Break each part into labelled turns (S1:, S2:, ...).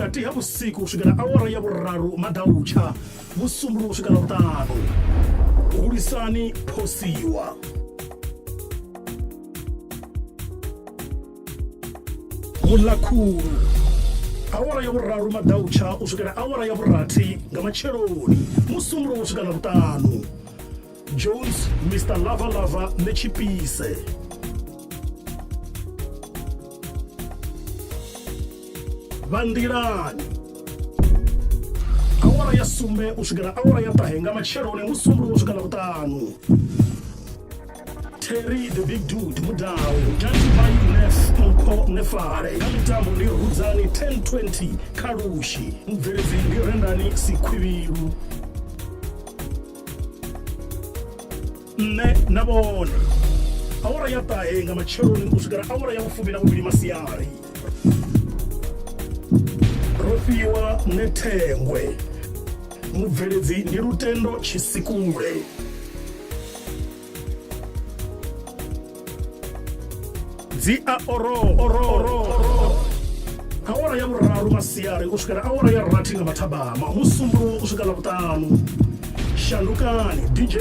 S1: kati ya vusiku kusvikira awara ya vurharu madaucha vusumbuluku kusvikira vutanu. Hulisani Phosiwa. Mulakhulu awara ya vurharu madaucha kusvikira awara ya vurhati nga macheloni musumbuluku kusvikira vutanu. Jones, Mr. Lava Lava Nechipise. Vandirani awara ya sumbe kusvikira awara ya tahenga macheloni musumbuluku kusvikira vutanu. Terry the Big Dude Mudau, Jantibai Nef Mko Nefare, Kamitambo ndi Rudzani 1020 Karushi, Mveredzi ndi Rendani Sikwiviru. Ne nabone awara ya tahenga macheloni kusvikira awara ya vufumi na vuviri masiyari. Rofiwa Netengwe, Mubveredzi ndi Lutendo Chisikule. Dzia oro awara ya vurharu masiyari kusvikira awara ya rati nga mathabama musumbuluku kusvikira vutanu. Shandukani DJ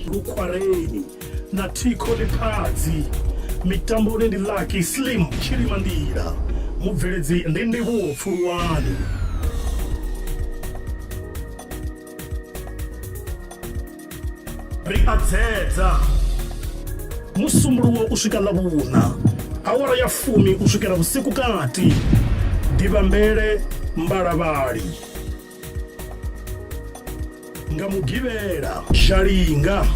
S1: Lukhwareni na Tiko Lephazi. Mitamboni ndi Lucky Slim Chirimandira. Mubveredzi ndi Ndivuwo Pfulwani. Riadzedza musumbuluku kusvikira lavuna awara ya fumi kusvikira vusiku kati. Divambele Mbalavali nga Mugivera Shalinga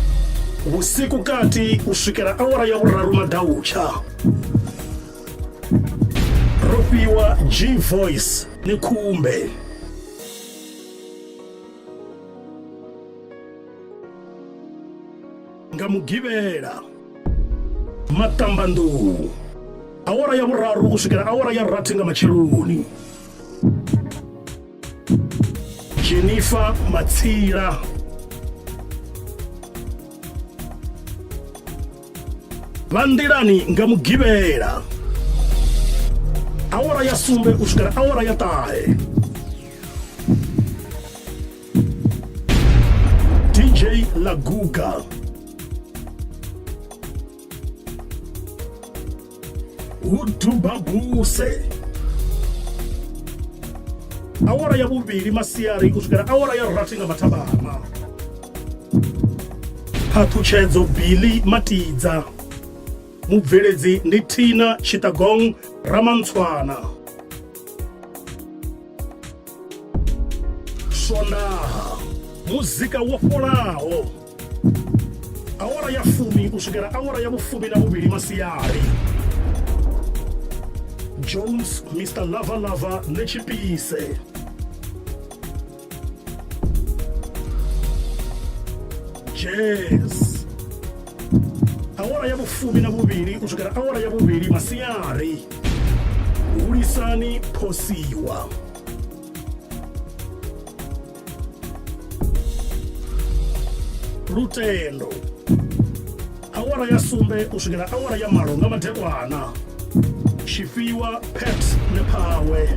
S1: vusiku kati kusvikira awara ya vurharu madaucha. Rofiwa G Voice ni Khumbe nga Mugivera Matambandu awara ya vurharu kusvikira awara ya rati nga macheloni. Jennifer Matsira Vandirani nga Mugivera awara ya sumbe kusvikira awara ya tahe. DJ Laguga Udubabuse awara ya vuviri masiyari kusvikira awara ya rati nga mathabama. Phathuchedzo Billy Matidza. Mubveredzi ndi Tina Chittagong Ramantswana. Swondaha muzika wo folawo awara ya fumi kusvikira awara ya vufumi na vuviri masiyari. Jones, Mr. Lava Lava Nechipise. Jazz awara ya vufumi na vuviri kusvikira awara ya vuviri masiyari. Hulisani Phosiwa. Lutendo awara ya sumbe kusvikira awara ya malo nga madekwana. Shifiwa Pet Nephawe.